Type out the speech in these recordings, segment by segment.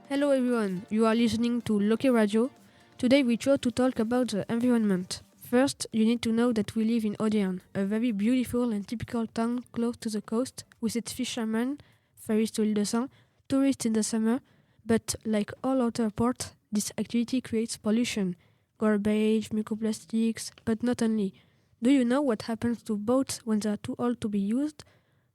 Hello everyone, you are listening to Locquéran Radio. Today we try to talk about the environment. First, you need to know that we live in Audierne, a very beautiful and typical town close to the coast, with its fishermen, ferries to Ile de Saint, tourists in the summer, but like all other ports, this activity creates pollution, garbage, microplastics, but not only. Do you know what happens to boats when they are too old to be used?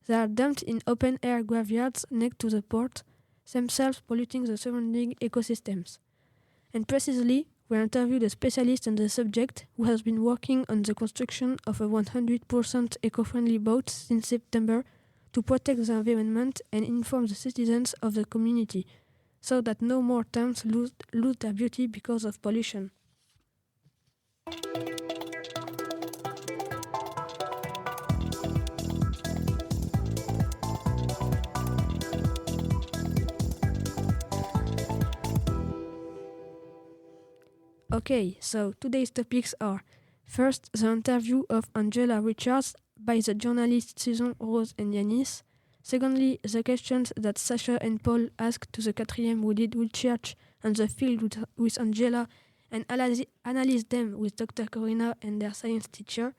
They are dumped in open-air graveyards next to the port, themselves polluting the surrounding ecosystems. And precisely, we interviewed a specialist on the subject who has been working on the construction of a 100% eco-friendly boat since September to protect the environment and inform the citizens of the community, so that no more towns lose their beauty because of pollution. Okay, so today's topics are first, the interview of Angie Richard by the journalists Susan, Rose and Yanis. Secondly, the questions that Sasha and Paul asked to the 4th who did research on the field with Angela and analyzed them with Dr. Corina and their science teacher.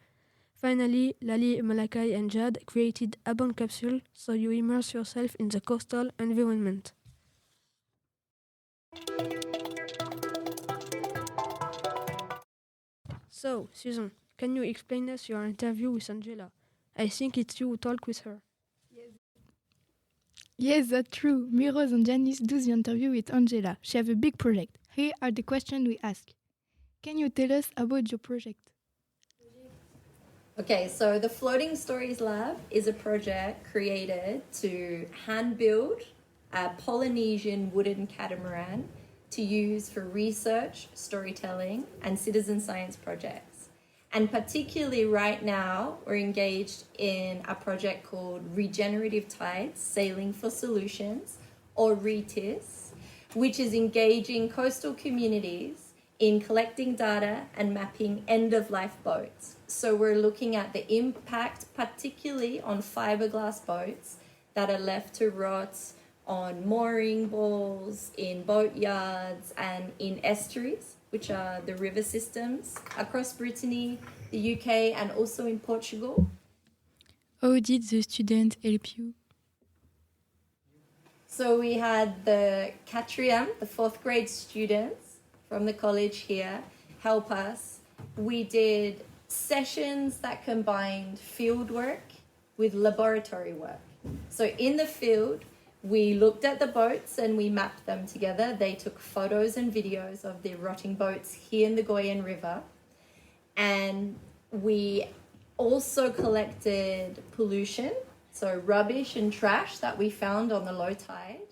Finally, Lali, Malakai and Jad created a bond capsule so you immerse yourself in the coastal environment. So, Susan, can you explain us your interview with Angela? I think it's you who talk with her. Yes, that's true. Me, Rose and Janice do the interview with Angela. She have a big project. Here are the questions we ask. Can you tell us about your project? Okay, so the Floating Stories Lab is a project created to hand build a Polynesian wooden catamaran to use for research, storytelling, and citizen science projects. And particularly right now, we're engaged in a project called Regenerative Tides, Sailing for Solutions, or ReTISS, which is engaging coastal communities in collecting data and mapping end-of-life boats. So we're looking at the impact, particularly on fiberglass boats that are left to rot on mooring balls, in boatyards, and in estuaries, which are the river systems across Brittany, the UK, and also in Portugal. How did the students help you? So we had the 4th, the 4th grade students from the college here help us. We did sessions that combined field work with laboratory work. So in the field, we looked at the boats and we mapped them together. They took photos and videos of the rotting boats here in the Oyster River. And we also collected pollution, so rubbish and trash that we found on the low tide.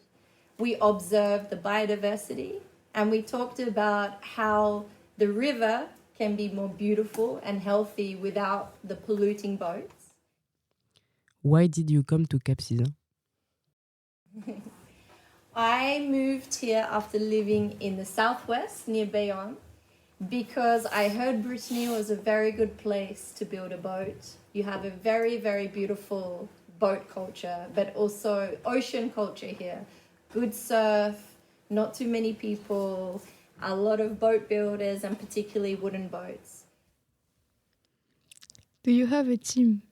We observed the biodiversity and we talked about how the river can be more beautiful and healthy without the polluting boats. Why did you come to Cap Season? I moved here after living in the southwest near Bayonne because I heard Brittany was a very good place to build a boat. You have a very, very beautiful boat culture, but also ocean culture here. Good surf, not too many people, a lot of boat builders and particularly wooden boats. Do you have a team?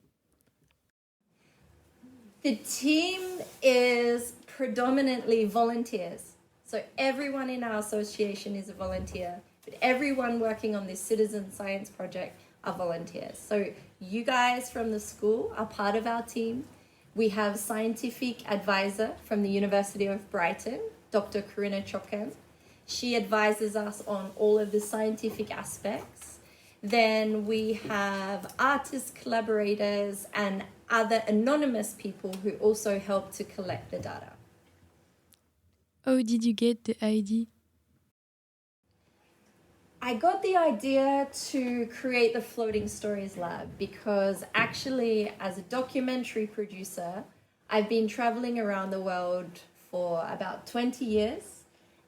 The team is predominantly volunteers. So everyone in our association is a volunteer, but everyone working on this citizen science project are volunteers. So you guys from the school are part of our team. We have scientific advisor from the University of Brighton, Dr. Corina Ciocan. She advises us on all of the scientific aspects. Then we have artist collaborators and other anonymous people who also help to collect the data. How did you get the idea? I got the idea to create the Floating Stories Lab because actually as a documentary producer, I've been traveling around the world for about 20 years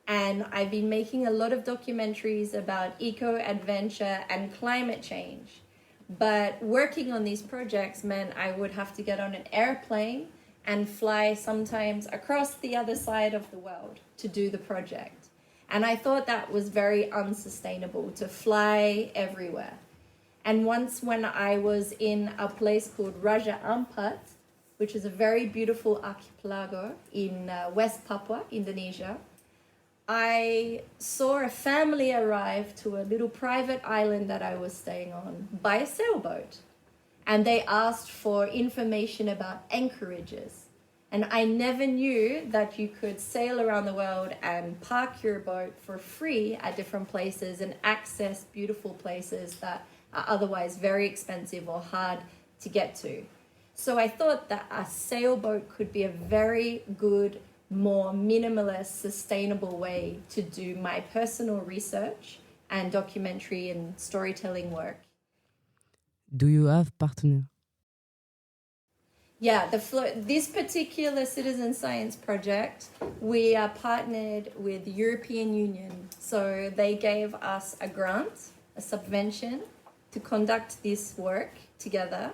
and I've been making a lot of documentaries about eco-adventure and climate change. But working on these projects meant I would have to get on an airplane and fly sometimes across the other side of the world to do the project. And I thought that was very unsustainable to fly everywhere. And once when I was in a place called Raja Ampat, which is a very beautiful archipelago in West Papua, Indonesia, I saw a family arrive to a little private island that I was staying on by a sailboat. And they asked for information about anchorages. And I never knew that you could sail around the world and park your boat for free at different places and access beautiful places that are otherwise very expensive or hard to get to. So I thought that a sailboat could be a very good, more minimalist, sustainable way to do my personal research and documentary and storytelling work. Do you have partner? Yeah, this particular citizen science project, we are partnered with the European Union. So they gave us a grant, a subvention to conduct this work together.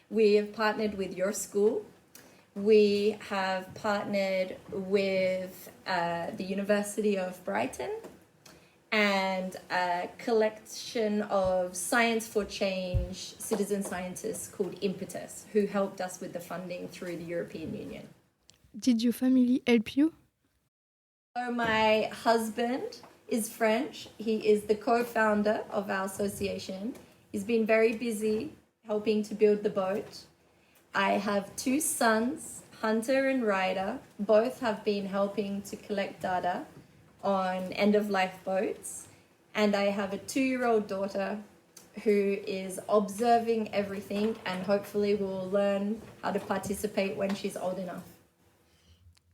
We have partnered with your school. We have partnered with the University of Brighton and a collection of Science for Change citizen scientists called Impetus, who helped us with the funding through the European Union. Did your family help you? So my husband is French. He is the co-founder of our association. He's been very busy helping to build the boat. I have two sons, Hunter and Ryder. Both have been helping to collect data on end-of-life boats. And I have a 2-year-old daughter who is observing everything and hopefully will learn how to participate when she's old enough.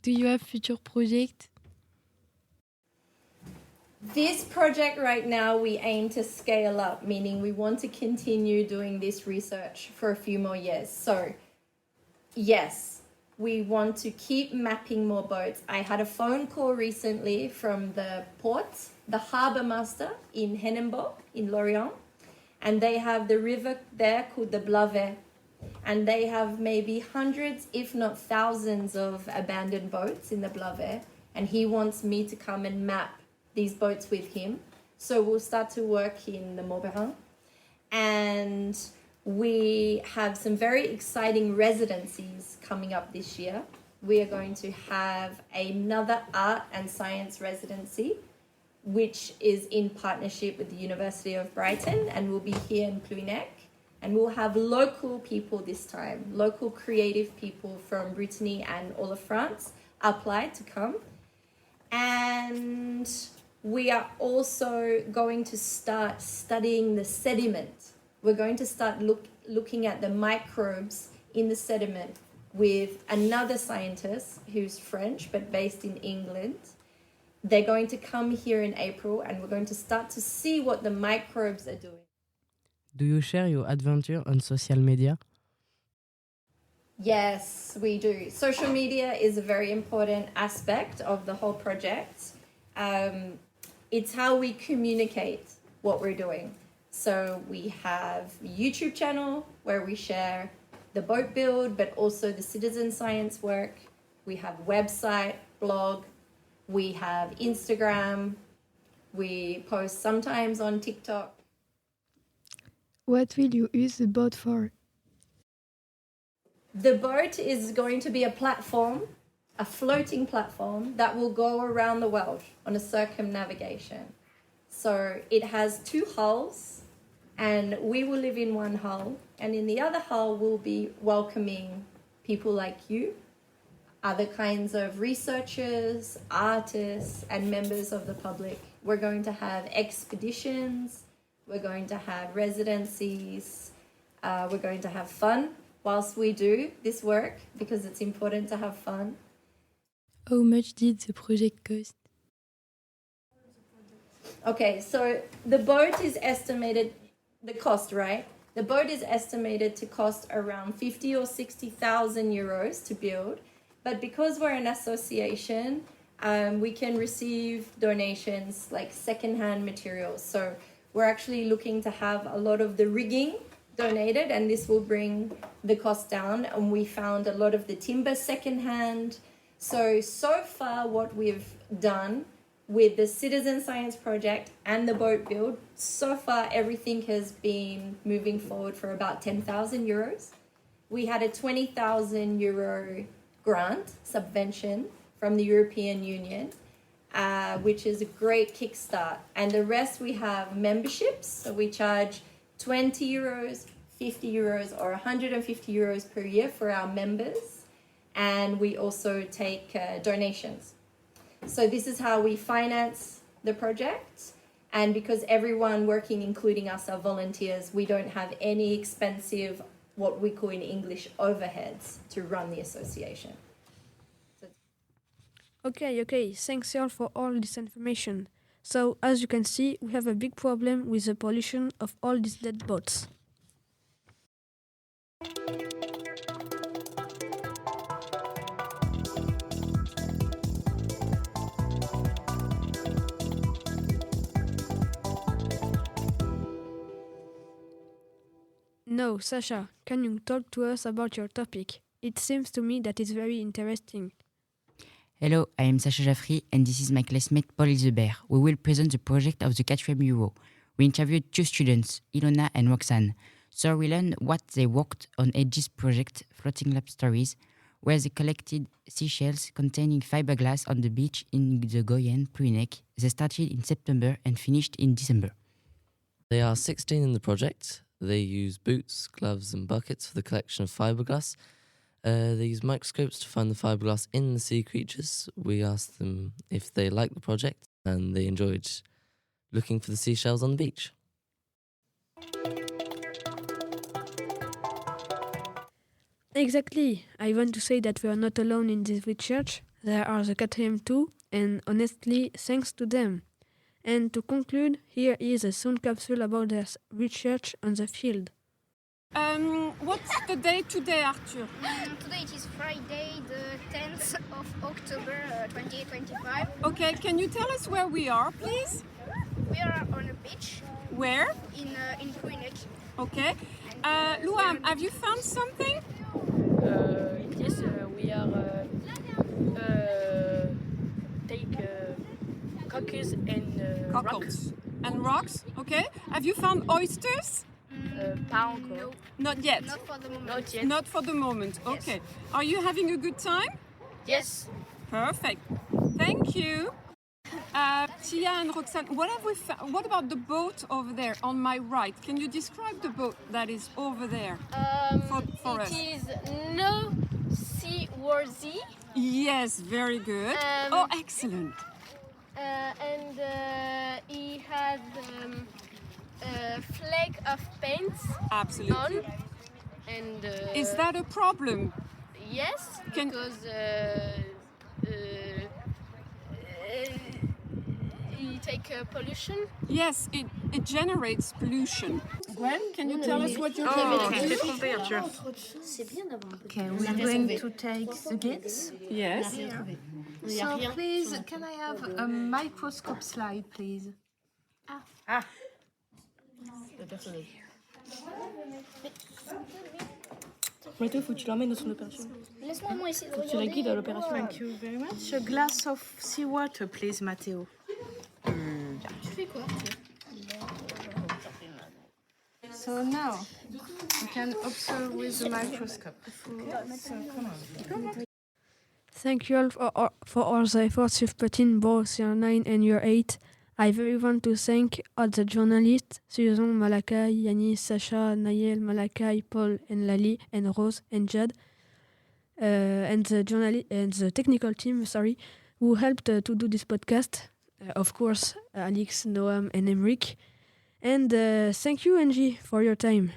Do you have future projects? This project right now, we aim to scale up, meaning we want to continue doing this research for a few more years. So, yes, we want to keep mapping more boats. I had a phone call recently from the port, the harbour master in Henenbo, in Lorient, and they have the river there called the Blavet, and they have maybe hundreds, if not thousands, of abandoned boats in the Blavet, and he wants me to come and map these boats with him. So we'll start to work in the Locquéran, and we have some very exciting residencies coming up this year. We are going to have another art and science residency, which is in partnership with the University of Brighton, and will be here in Plouhinec. And we'll have local people this time, local creative people from Brittany and all of France apply to come. And we are also going to start studying the sediment. We're going to start looking at the microbes in the sediment with another scientist who's French but based in England. They're going to come here in April, and we're going to start to see what the microbes are doing. Do you share your adventure on social media? Yes, we do. Social media is a very important aspect of the whole project. It's how we communicate what we're doing. So we have a YouTube channel where we share the boat build, but also the citizen science work. We have website, blog. We have Instagram. We post sometimes on TikTok. What will you use the boat for? The boat is going to be a platform, a floating platform that will go around the world on a circumnavigation. So it has 2 hulls, and we will live in one hull, and in the other hull we'll be welcoming people like you, other kinds of researchers, artists, and members of the public. We're going to have expeditions, we're going to have residencies, we're going to have fun whilst we do this work, because it's important to have fun. How much did the project cost? Okay, so the boat is estimated, the cost, right? The boat is estimated to cost around 50 or 60,000 euros to build. But because we're an association, we can receive donations like secondhand materials. So we're actually looking to have a lot of the rigging donated, and this will bring the cost down. And we found a lot of the timber secondhand. So far what we've done with the Citizen Science Project and the boat build, so far everything has been moving forward for about 10,000 euros. We had a 20,000 euro grant subvention from the European Union, which is a great kickstart. And the rest we have memberships. So we charge 20 euros, 50 euros or 150 euros per year for our members. And we also take donations. So this is how we finance the project. And because everyone working, including us, are volunteers, we don't have any expensive, what we call in English, overheads to run the association. Okay, thanks y'all for all this information. So, as you can see, we have a big problem with the pollution of all these dead boats. No, Sasha, can you talk to us about your topic? It seems to me that it's very interesting. Hello, I am Sasha Jaffry and this is my classmate Paul Ilzebert. We will present the project of the Quatrième Euro. We interviewed two students, Ilona and Roxanne. So we learned what they worked on Edge's project, Floating Lab Stories, where they collected seashells containing fiberglass on the beach in the Goyen, Plouhinec. They started in September and finished in December. They are 16 in the project. They use boots, gloves and buckets for the collection of fiberglass. They use microscopes to find the fiberglass in the sea creatures. We asked them if they liked the project and they enjoyed looking for the seashells on the beach. Exactly. I want to say that we are not alone in this research. There are the Quatrième too, and honestly, thanks to them. And to conclude, here is a sound capsule about their research on the field. What's the date today, Arthur? Today it is Friday, the 10th of October 2025. Okay, can you tell us where we are, please? We are on a beach Where? in Plouhinec. Okay. Luam, have you found something? Yes, we are take cockles and Cockles. And rocks, okay. Have you found oysters? pas encore. No, Not yet. not for the moment. Not yet. Not for the moment, Yes. okay. Are you having a good time? Yes. Perfect. Thank you. Tia and Roxanne, what have we what about the boat over there on my right? Can you describe the boat that is over there for us? It is no seaworthy Yes, very good. Oh, excellent. and he has a flake of paint Absolutely. on. And Is that a problem? yes, Can- because he take pollution. Yes, it generates pollution. Gwen, can you tell us what you're Okay, we're going to take the gates. Yes. So please, can I have a microscope slide, please? Matteo, faut que tu l'emmènes dans son opération. Laisse-moi moi essayer de Faut que tu la guides à regarder. l'opération. Thank you very much. A glass of seawater, please, Matteo. Tu fais quoi? So now, you can observe with the microscope. So come on. Thank you all for all the efforts you've put in, both year 9 and year 8. I very want to thank all the journalists, Susan, Malakai, Yanis, Sasha, Nayel, Malakai, Paul, and Lali, and Rose, and Jad, and the technical team, who helped to do this podcast. Of course, Alex, Noam, and Emric. And thank you, Angie, for your time.